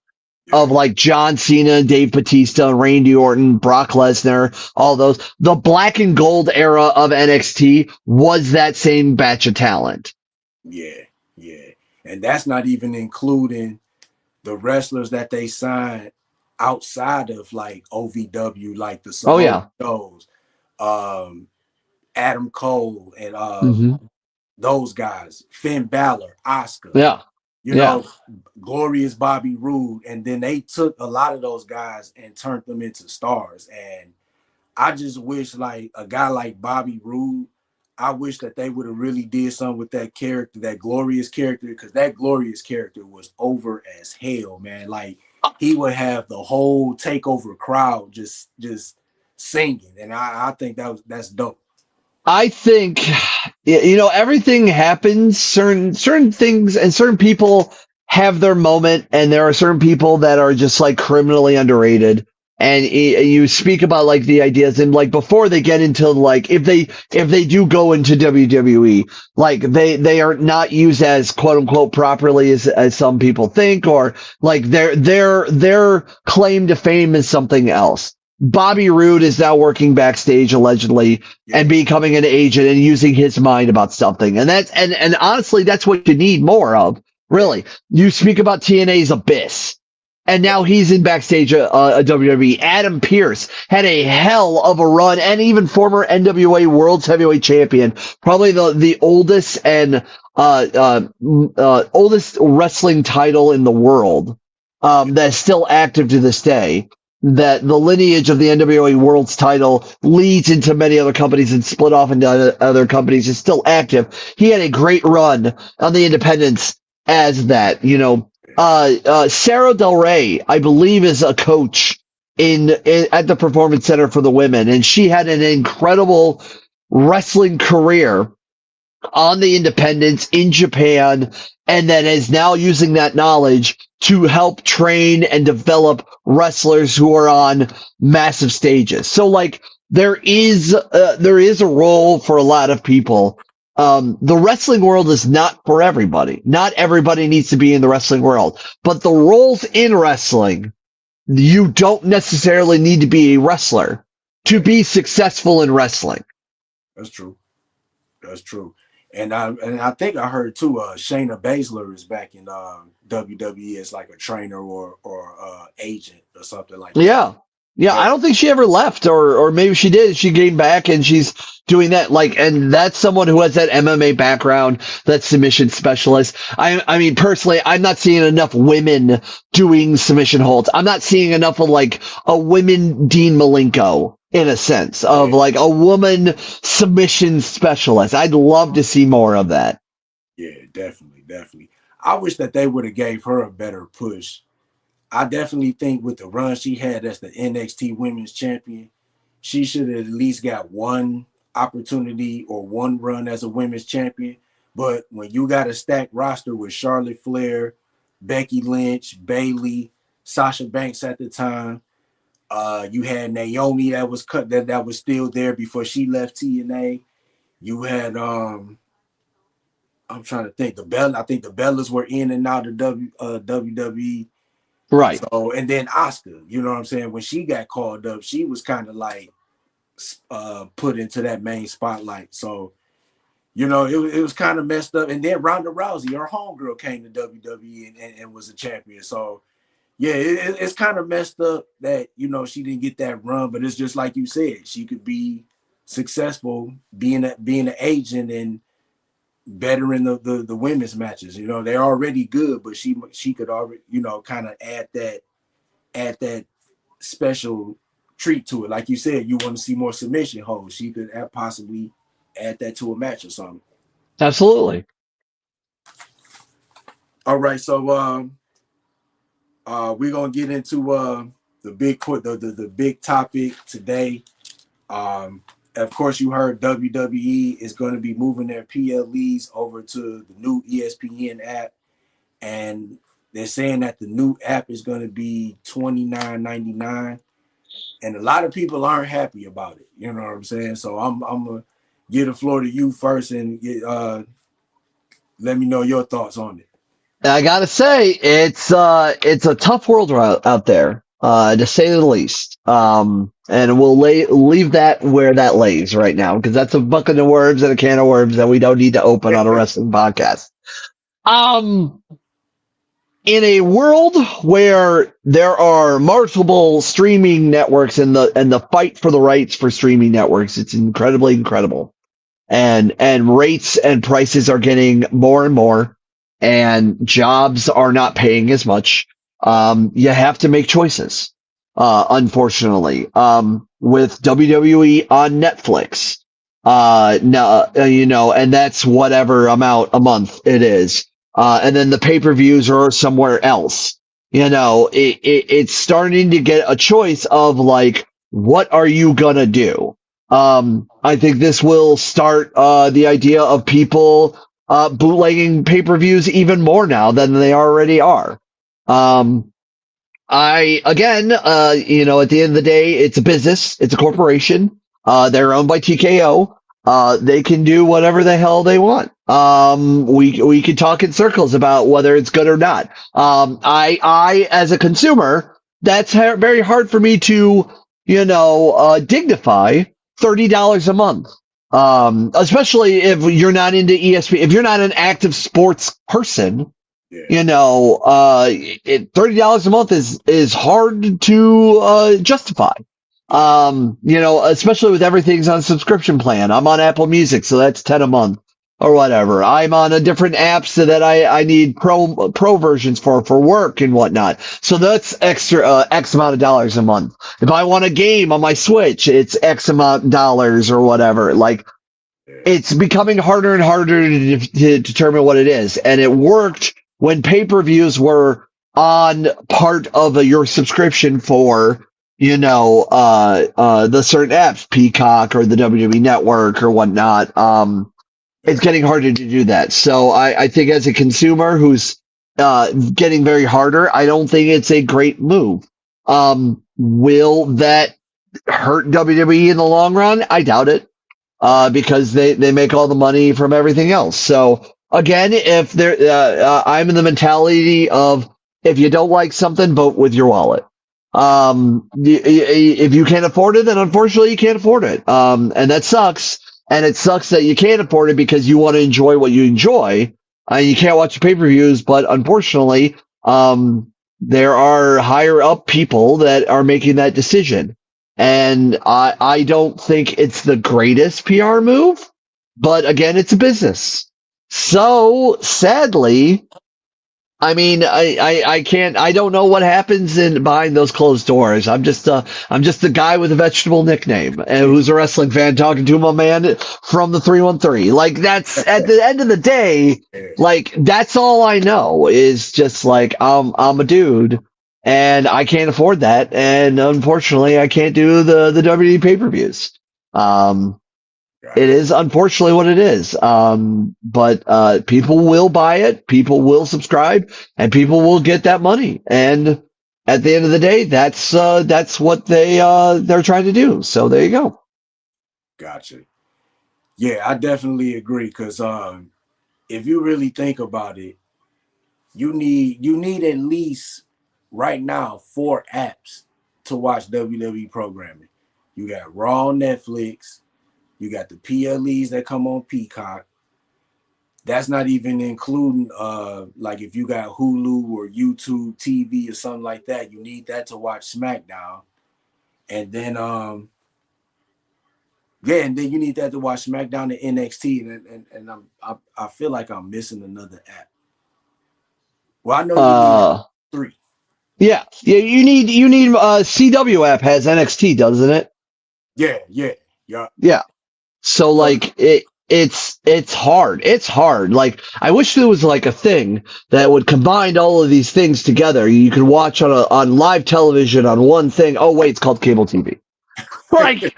of Yeah, like John Cena, Dave Batista, Randy Orton, Brock Lesnar, all those. The black and gold era of NXT was that same batch of talent. yeah, yeah. And that's not even including the wrestlers that they signed outside of like OVW, like the Oh Samoa yeah. Joes, um, Adam Cole, and Hmm. those guys, Finn Balor, Oscar, Yeah. you Yeah. know, Glorious Bobby Roode. And then they took a lot of those guys and turned them into stars. And I just wish like a guy like Bobby Roode, I wish that they would have really did something with that character, that glorious character, because that glorious character was over as hell, man. Like he would have the whole takeover crowd just singing. And I think that's dope. I think everything happens. Certain things and certain people have their moment, and there are certain people that are just like criminally underrated. And you speak about like the ideas, and like before they get into like if they do go into WWE, like they are not used as quote unquote properly as some people think, or like their claim to fame is something else. Bobby Roode is now working backstage allegedly and Yeah, becoming an agent and using his mind about something. And that's and honestly, that's what you need more of. yeah, Really, you speak about TNA's Abyss, and yeah, now he's in backstage WWE. Adam Pearce had a hell of a run, and even former NWA World's Heavyweight Champion, probably the oldest and oldest wrestling title in the world, yeah, that's still active to this day, that the lineage of the NWA World's title leads into many other companies and split off into other companies, is still active. He had a great run on the independents as that, Sarah Del Rey, I believe, is a coach in at the Performance Center for the women, and she had an incredible wrestling career on the independents in Japan, and then is now using that knowledge to help train and develop wrestlers who are on massive stages. So like there is a role for a lot of people. The wrestling world is not for everybody. Not everybody needs to be in the wrestling world, but the roles in wrestling, you don't necessarily need to be a wrestler to yeah. be successful in wrestling. That's true. That's true. And I think I heard too. Shayna Baszler is back in WWE as like a trainer or agent or something like that. Yeah. Yeah, I Yeah, don't think she ever left, or maybe she did. She came back and she's doing that. Like, and that's someone who has that MMA background, that submission specialist. I mean, personally, I'm not seeing enough women doing submission holds. I'm not seeing enough of like a women Dean Malenko in a sense of yeah, like a woman submission specialist. I'd love to see more of that. yeah. Definitely, definitely. I wish that they would have gave her a better push. I definitely think with the run she had as the NXT Women's Champion, she should have at least got one opportunity or one run as a women's champion. But when you got a stacked roster with Charlotte Flair, Becky Lynch, Bayley, Sasha Banks at the time, you had Naomi that was cut that was still there before she left TNA. You had I'm trying to think I think the Bellas were in and out of WWE. Right. So and then Oscar, you know what I'm saying? When she got called up, she was kind of like put into that main spotlight. So it was kind of messed up. And then Ronda Rousey, her homegirl, came to WWE and was a champion. So yeah, it's kind of messed up that she didn't get that run. But it's just like you said, she could be successful being an agent and bettering the women's matches. They're already good, but she could already kind of add that special treat to it. Like you said, you want to see more submission holds. She could possibly add that to a match or something. Absolutely. All right, so we're gonna get into the big topic today. Of course, you heard WWE is going to be moving their PLEs over to the new ESPN app, and they're saying that the new app is going to be $29.99, and a lot of people aren't happy about it. You know what I'm saying? So I'm gonna give the floor to you first, and let me know your thoughts on it. I gotta say, it's a tough world out there, to say the least. And we'll leave that where that lays right now, because that's a bucket of worms and a can of worms that we don't need to open on a wrestling podcast. In a world where there are multiple streaming networks and the fight for the rights for streaming networks, it's incredible. And rates and prices are getting more and more, and jobs are not paying as much. You have to make choices. Unfortunately, with WWE on Netflix, no, and that's whatever amount a month it is. And then the pay-per-views are somewhere else. It's starting to get a choice of like, what are you gonna do? I think this will start the idea of people bootlegging pay-per-views even more now than they already are. At the end of the day, it's a business, it's a corporation. They're owned by TKO. They can do whatever the hell they want. We could talk in circles about whether it's good or not. I as a consumer, that's very hard for me to, dignify $30 a month. Especially if you're not into ESPN, if you're not an active sports person, Yeah. $30 a month is hard to justify. Especially with everything's on subscription plan. I'm on Apple Music, so that's 10 a month or whatever. I'm on a different apps so that I need pro versions for work and whatnot. So that's extra X amount of dollars a month. If I want a game on my Switch, it's X amount of dollars or whatever. Like, it's becoming harder and harder to determine what it is. And it worked when pay-per-views were on part of your subscription for, the certain apps, Peacock or the WWE Network or whatnot. It's getting harder to do that. So I think as a consumer who's getting very harder, I don't think it's a great move. Will that hurt WWE in the long run? I doubt it. Because they make all the money from everything else. So again, if I'm in the mentality of, if you don't like something, vote with your wallet. If you can't afford it, then unfortunately you can't afford it. And that sucks. And it sucks that you can't afford it because you want to enjoy what you enjoy. You can't watch the pay-per-views, but unfortunately, there are higher up people that are making that decision. And I don't think it's the greatest PR move, but again, it's a business. So sadly, I mean, I don't know what happens behind those closed doors. I'm just a guy with a vegetable nickname and who's a wrestling fan talking to my man from the 313. Like, that's at the end of the day, like, that's all I know is just like, I'm a dude. And I can't afford that, and unfortunately, I can't do the WWE pay-per-views. It is unfortunately what it is. But people will buy it, people will subscribe, and people will get that money. And at the end of the day, that's what they're trying to do. So there you go. Gotcha. Yeah, I definitely agree, because if you really think about it, you need at least right now 4 apps to watch WWE programming. You got Raw on Netflix, you got the PLEs that come on Peacock, that's not even including like if you got Hulu or YouTube TV or something like that, you need that to watch SmackDown. And then yeah, and then you need that to watch SmackDown and NXT, and I feel like I'm missing another app. Well, I know you need Uh, 3. yeah, you need CW app has NXT, doesn't it? Yeah. Yeah. So So like it's hard. It's hard. Like I wish there was like a thing that would combine all of these things together. You could watch on live television on one thing. Oh wait, it's called cable TV. Like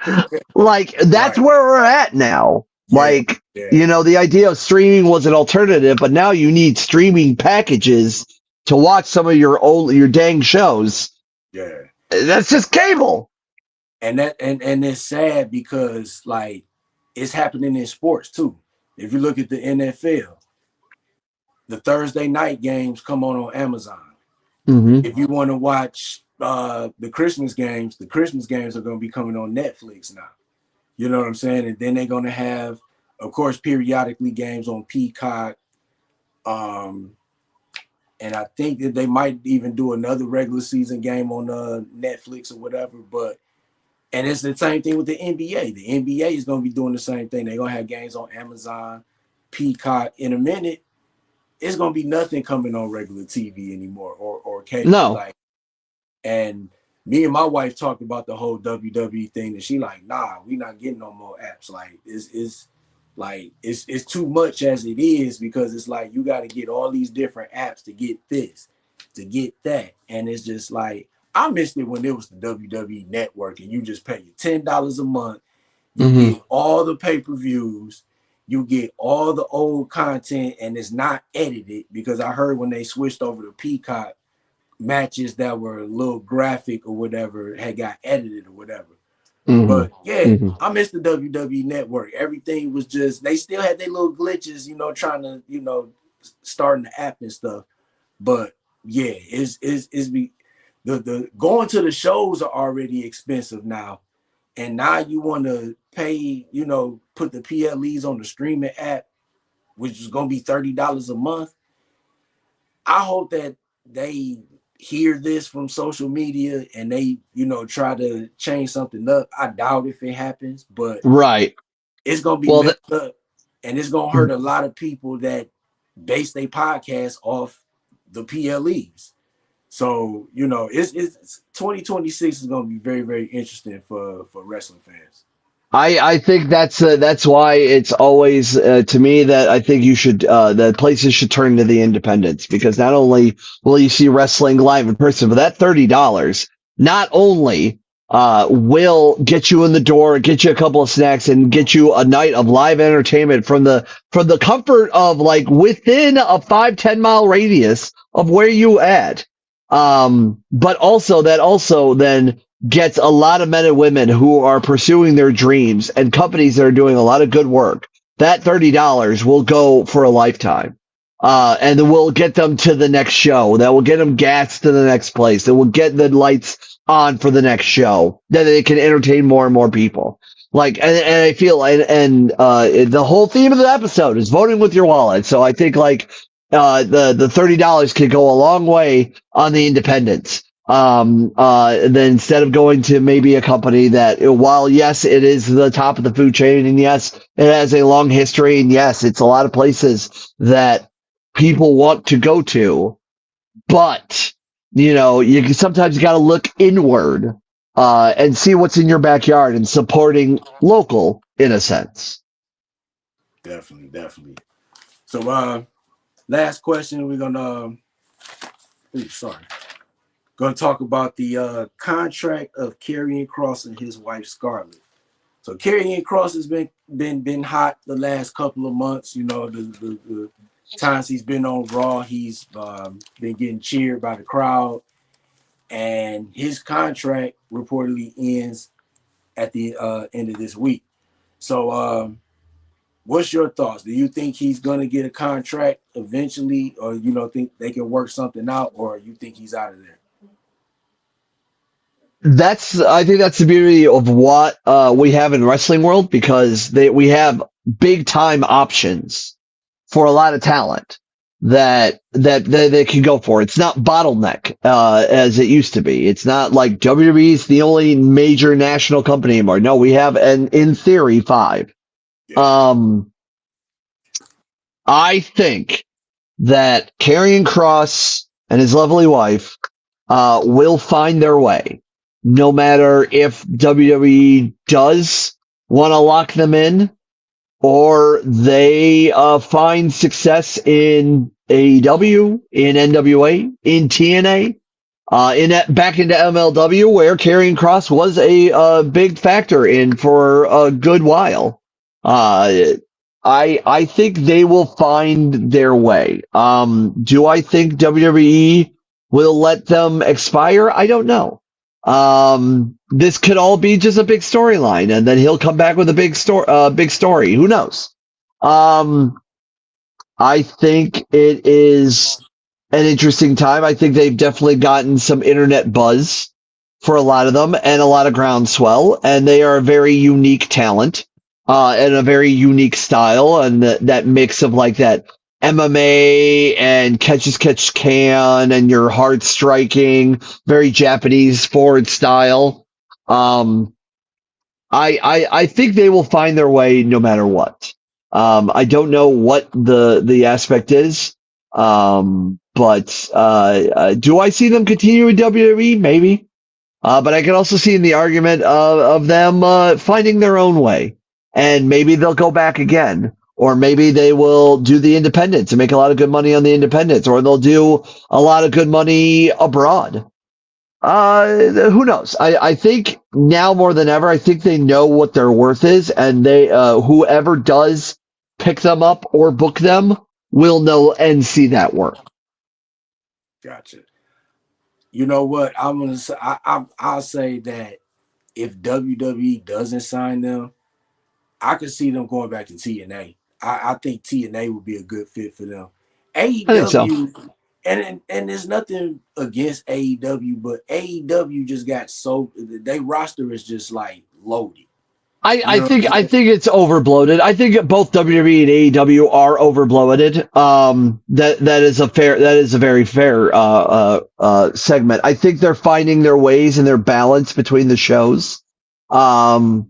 that's right. where we're at now. Yeah. Like, Yeah. you know, the idea of streaming was an alternative, but now you need streaming packages to watch some of your dang shows. Yeah. That's just cable. And that and it's sad because like it's happening in sports too. If you look at the NFL, the Thursday night games come on Amazon. Hmm. If you want to watch the Christmas games are going to be coming on Netflix now. You know what I'm saying? And then they're going to have, of course, periodically games on Peapod. And I think that they might even do another regular season game on Netflix or whatever. And it's the same thing with the NBA. The NBA is going to be doing the same thing. They're going to have games on Amazon, Peacock. In a minute, it's going to be nothing coming on regular TV anymore or cable. No. Like, and me and my wife talked about the whole WWE thing, and she like, nah, we not getting no more apps. Like, it's too much as it is, because it's like you got to get all these different apps to get this, to get that, and it's just like I missed it when it was the WWE Network, and you just pay your $10 a month, you get all the pay-per-views, you get all the old content, and it's not edited, because I heard when they switched over to Peacock, matches that were a little graphic or whatever had got edited or whatever. But yeah, I miss the WWE Network. Everything was just, they still had their little glitches, you know, trying to, you know, starting the app and stuff. But yeah, the going to the shows are already expensive now. And now you want to pay, you know, put the PLEs on the streaming app, which is going to be $30 a month. I hope that they hear this from social media and they, you know, try to change something up. I doubt if it happens, but Right. it's going to be Well, messed up, and it's going to hurt a lot of people that base their podcast off the PLEs. So, you know, it's 2026 is going to be very, very interesting for wrestling fans. I think that's why it's always to me that I think you should that places should turn to the independents, because not only will you see wrestling live in person, but that $30 not only will get you in the door, get you a couple of snacks, and get you a night of live entertainment from the comfort of like within a 5-10 mile radius of where you at. But also that also then gets a lot of men and women who are pursuing their dreams and companies that are doing a lot of good work. That $30 will go for a lifetime. And then we'll get them to the next show. That will get them gas to the next place. That will get the lights on for the next show. That they can entertain more and more people. Like, and I feel, the whole theme of the episode is voting with your wallet. So I think like, the $30 could go a long way on the independents. Then instead of going to maybe a company that, while yes, it is the top of the food chain, and yes, it has a long history, and yes, it's a lot of places that people want to go to, but you know, you sometimes got to look inward, and see what's in your backyard and supporting local in a sense. Definitely. So, last question, we're gonna going to talk about the contract of Karrion Kross and his wife Scarlett. So Karrion Kross has been hot the last couple of months. You know, the times he's been on Raw, he's been getting cheered by the crowd, and his contract reportedly ends at the end of this week. So what's your thoughts? Do you think he's going to get a contract eventually, or you know, think they can work something out, or you think he's out of there? I think that's the beauty of what we have in wrestling world, because we have big time options for a lot of talent that they can go for. It's not bottleneck as it used to be. It's not like WWE is the only major national company anymore. No, we have, in theory, 5. I think that Karrion Kross and his lovely wife will find their way, no matter if WWE does want to lock them in or they find success in AEW, in NWA, in TNA, back into MLW, where Karrion Kross was a big factor in for a good while. I think they will find their way. Do I think WWE will let them expire? I don't know. This could all be just a big storyline, and then he'll come back with a big story. Who knows? I think it is an interesting time. I think they've definitely gotten some internet buzz for a lot of them and a lot of groundswell, and they are a very unique talent, and a very unique style, and that mix of like that MMA and catch as catch can and your hard striking, very Japanese forward style. I think they will find their way no matter what. I don't know what the aspect is, but do I see them continue in WWE? Maybe. But I can also see in the argument of them finding their own way. And maybe they'll go back again. Or maybe they will do the independents and make a lot of good money on the independents. Or they'll do a lot of good money abroad. Who knows? I think now more than ever, I think they know what their worth is. And they whoever does pick them up or book them will know and see that work. Gotcha. You know what? I'm gonna say. I'll say that if WWE doesn't sign them, I could see them going back to TNA. I think TNA would be a good fit for them. AEW, I think so. and there's nothing against AEW, but AEW just got so their roster is just like loaded. I think it's overbloated. I think both WWE and AEW are overbloated. That is a very fair segment. I think they're finding their ways and their balance between the shows. But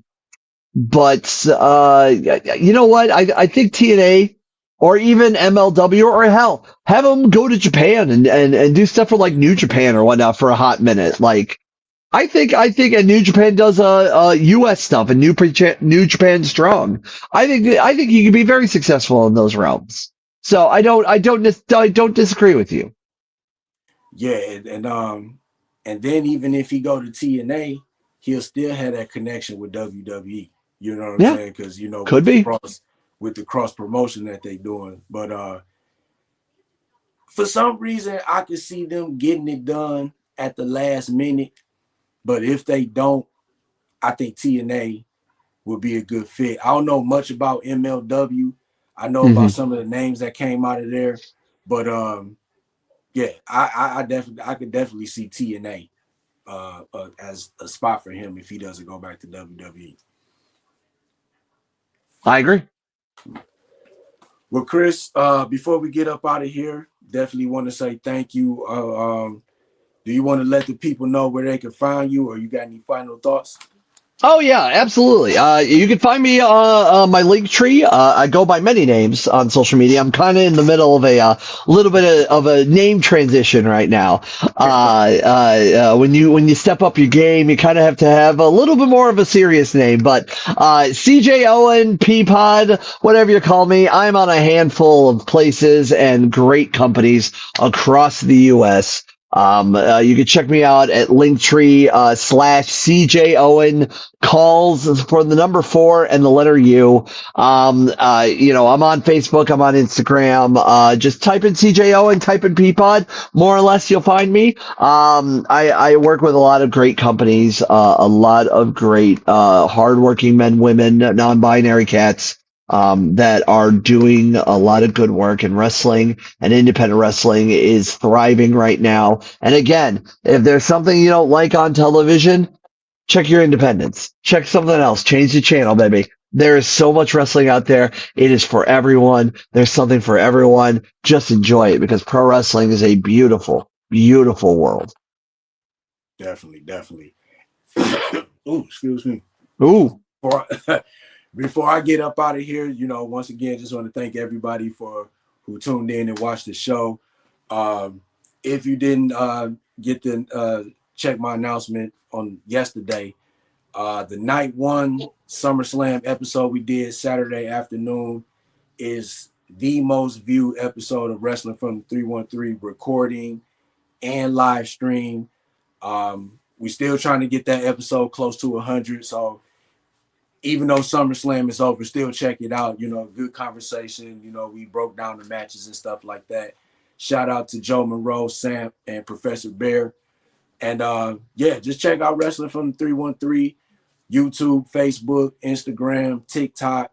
you know what? I think TNA or even MLW or hell, have them go to Japan and do stuff for like New Japan or whatnot for a hot minute. Like, I think, and New Japan does U.S. stuff and New Japan Strong. I think you can be very successful in those realms. So I don't disagree with you. Yeah, and then even if he go to TNA, he'll still have that connection with WWE. You know what I'm saying? Because Could be. With the cross promotion that they doing, but for some reason I could see them getting it done at the last minute. But if they don't, I think TNA would be a good fit. I don't know much about MLW. I know about some of the names that came out of there, but yeah, I could definitely see TNA as a spot for him if he doesn't go back to WWE. I agree. Well, Chris, before we get up out of here, definitely want to say thank you. Do you want to let the people know where they can find you, or you got any final thoughts? Oh yeah, absolutely. You can find me on my link tree. I go by many names on social media. I'm kind of in the middle of a little bit of a name transition right now. When you step up your game, you kind of have to have a little bit more of a serious name. But CJ Owen, Peapod, whatever you call me, I'm on a handful of places and great companies across the U.S. You can check me out at Linktree /CJ Owen calls for the number 4 and the letter U. I'm on Facebook, I'm on Instagram. Just type in CJ Owen, type in Peapod, more or less you'll find me. I work with a lot of great companies, a lot of great hardworking men, women, non-binary cats. That are doing a lot of good work in wrestling, and independent wrestling is thriving right now. And again, if there's something you don't like on television, check your independence. Check something else. Change the channel, baby. There is so much wrestling out there. It is for everyone. There's something for everyone. Just enjoy it because pro wrestling is a beautiful, beautiful world. Definitely, definitely. Oh, excuse me. Ooh, Before, before I get up out of here, once again, just want to thank everybody for who tuned in and watched the show. If you didn't get to check my announcement on yesterday, the night one SummerSlam episode we did Saturday afternoon is the most viewed episode of Wrestling from the 313 recording and live stream. We still trying to get that episode close to 100. So even though SummerSlam is over, still check it out. Good conversation. We broke down the matches and stuff like that. Shout out to Joe Monroe, Sam, and Professor Bear. And just check out Wrestling from the 313, YouTube, Facebook, Instagram, TikTok,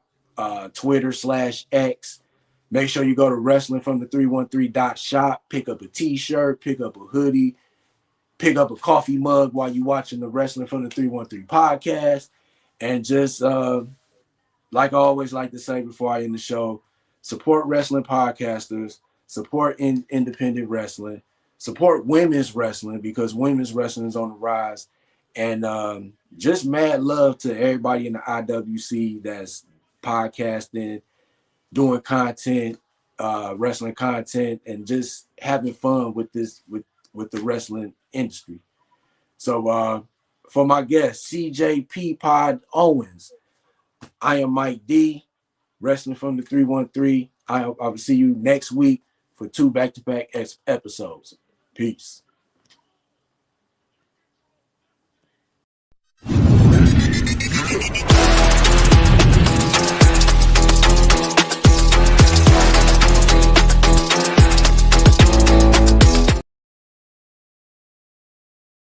Twitter/X. Make sure you go to wrestlingfromthe313.shop, pick up a t-shirt, pick up a hoodie, pick up a coffee mug while you're watching the Wrestling from the 313 podcast. And just like I always like to say before I end the show, support wrestling podcasters, support independent wrestling, support women's wrestling because women's wrestling is on the rise. And just mad love to everybody in the IWC that's podcasting, doing content, wrestling content, and just having fun with this with the wrestling industry. So for my guest, CJ Peapod Owens, I am Mike D, Wrestling from the 313. I will see you next week for 2 back-to-back episodes. Peace.